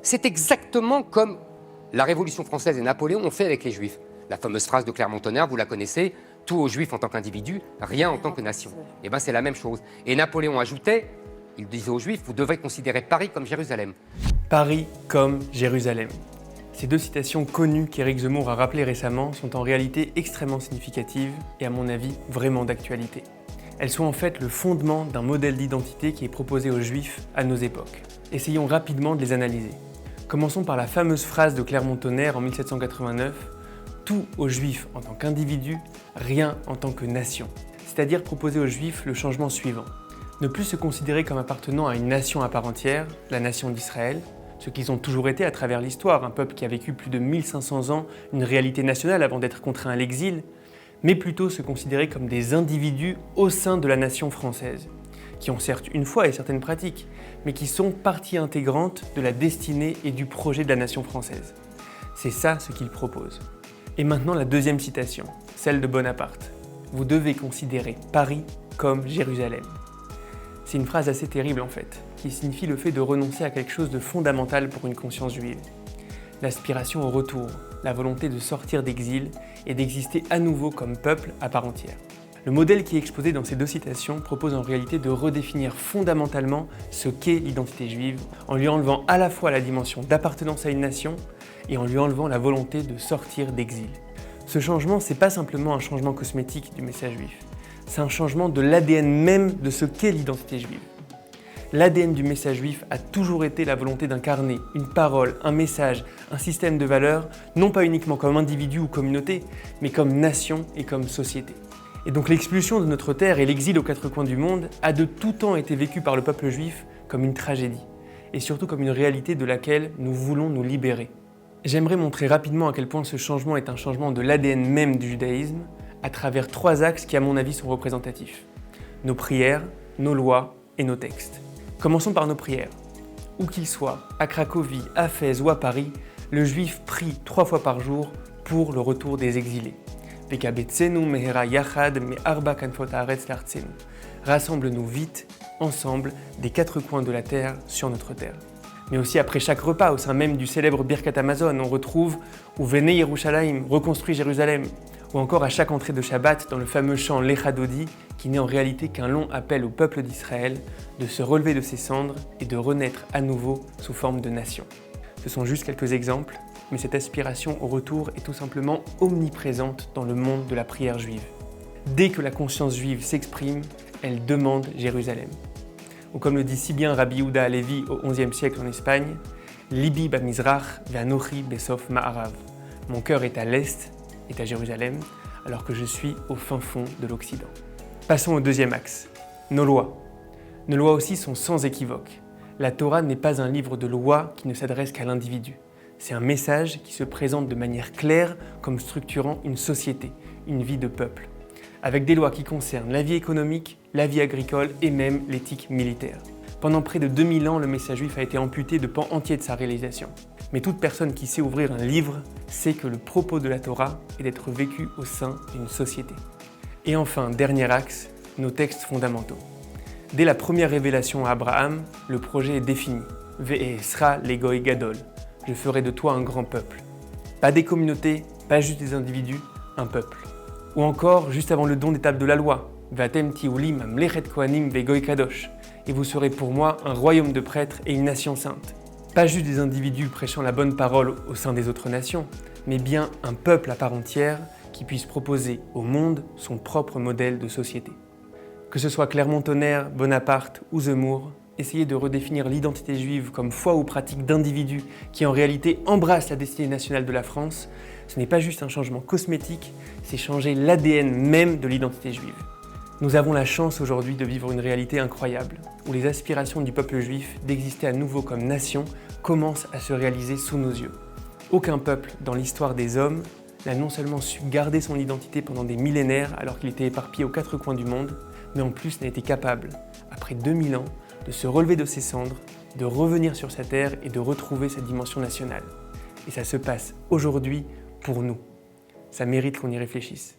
C'est exactement comme la Révolution française et Napoléon ont fait avec les Juifs. La fameuse phrase de Clermont-Tonnerre, vous la connaissez, tout aux Juifs en tant qu'individu, rien en tant que nation. Et bien c'est la même chose. Et Napoléon ajoutait, il disait aux Juifs, vous devrez considérer Paris comme Jérusalem. Paris comme Jérusalem. Ces deux citations connues qu'Éric Zemmour a rappelées récemment sont en réalité extrêmement significatives et à mon avis vraiment d'actualité. Elles sont en fait le fondement d'un modèle d'identité qui est proposé aux Juifs à nos époques. Essayons rapidement de les analyser. Commençons par la fameuse phrase de Clermont-Tonnerre en 1789 « Tout aux Juifs en tant qu'individu, rien en tant que nation », c'est-à-dire proposer aux Juifs le changement suivant. Ne plus se considérer comme appartenant à une nation à part entière, la nation d'Israël, ce qu'ils ont toujours été à travers l'histoire, un peuple qui a vécu plus de 1500 ans une réalité nationale avant d'être contraint à l'exil, mais plutôt se considérer comme des individus au sein de la nation française, qui ont certes une foi et certaines pratiques, mais qui sont partie intégrante de la destinée et du projet de la nation française. C'est ça ce qu'ils proposent. Et maintenant la deuxième citation, celle de Bonaparte. Vous devez considérer Paris comme Jérusalem. C'est une phrase assez terrible en fait, qui signifie le fait de renoncer à quelque chose de fondamental pour une conscience juive. L'aspiration au retour, la volonté de sortir d'exil et d'exister à nouveau comme peuple à part entière. Le modèle qui est exposé dans ces deux citations propose en réalité de redéfinir fondamentalement ce qu'est l'identité juive, en lui enlevant à la fois la dimension d'appartenance à une nation et en lui enlevant la volonté de sortir d'exil. Ce changement, c'est pas simplement un changement cosmétique du message juif, c'est un changement de l'ADN même de ce qu'est l'identité juive. L'ADN du message juif a toujours été la volonté d'incarner une parole, un message, un système de valeurs, non pas uniquement comme individu ou communauté, mais comme nation et comme société. Et donc l'expulsion de notre terre et l'exil aux quatre coins du monde a de tout temps été vécu par le peuple juif comme une tragédie, et surtout comme une réalité de laquelle nous voulons nous libérer. J'aimerais montrer rapidement à quel point ce changement est un changement de l'ADN même du judaïsme, à travers trois axes qui à mon avis sont représentatifs. Nos prières, nos lois et nos textes. Commençons par nos prières. Où qu'il soit, à Cracovie, à Fès ou à Paris, le juif prie 3 fois par jour pour le retour des exilés. Rassemble-nous vite, ensemble, des quatre coins de la terre sur notre terre. Mais aussi après chaque repas, au sein même du célèbre Birkat Hamazon, on retrouve « Uvenei Yerushalayim » reconstruit Jérusalem, ou encore à chaque entrée de Shabbat dans le fameux chant Lecha Dodi, qui n'est en réalité qu'un long appel au peuple d'Israël de se relever de ses cendres et de renaître à nouveau sous forme de nation. Ce sont juste quelques exemples, mais cette aspiration au retour est tout simplement omniprésente dans le monde de la prière juive. Dès que la conscience juive s'exprime, elle demande Jérusalem. Ou comme le dit si bien Rabbi Yehuda Halevi au XIe siècle en Espagne, « Libi bamizrach ve'anochi besof ma'arav » Mon cœur est à l'est, est à Jérusalem, alors que je suis au fin fond de l'Occident. Passons au deuxième axe, nos lois. Nos lois aussi sont sans équivoque. La Torah n'est pas un livre de lois qui ne s'adresse qu'à l'individu. C'est un message qui se présente de manière claire comme structurant une société, une vie de peuple, avec des lois qui concernent la vie économique, la vie agricole et même l'éthique militaire. Pendant près de 2000 ans, le message juif a été amputé de pans entiers de sa réalisation. Mais toute personne qui sait ouvrir un livre sait que le propos de la Torah est d'être vécu au sein d'une société. Et enfin, dernier axe, nos textes fondamentaux. Dès la première révélation à Abraham, le projet est défini. Ve'esra legoy gadol. Je ferai de toi un grand peuple. Pas des communautés, pas juste des individus, un peuple. Ou encore, juste avant le don des tables de la loi, Vatem tiuli mamlechet kohanim ve'goy kadosh. Et vous serez pour moi un royaume de prêtres et une nation sainte. Pas juste des individus prêchant la bonne parole au sein des autres nations, mais bien un peuple à part entière qui puisse proposer au monde son propre modèle de société. Que ce soit Clermont-Tonnerre, Bonaparte ou Zemmour, essayer de redéfinir l'identité juive comme foi ou pratique d'individus qui en réalité embrassent la destinée nationale de la France, ce n'est pas juste un changement cosmétique, c'est changer l'ADN même de l'identité juive. Nous avons la chance aujourd'hui de vivre une réalité incroyable, où les aspirations du peuple juif d'exister à nouveau comme nation commencent à se réaliser sous nos yeux. Aucun peuple dans l'histoire des hommes n'a non seulement su garder son identité pendant des millénaires alors qu'il était éparpillé aux quatre coins du monde, mais en plus n'a été capable, après 2000 ans, de se relever de ses cendres, de revenir sur sa terre et de retrouver sa dimension nationale. Et ça se passe aujourd'hui pour nous. Ça mérite qu'on y réfléchisse.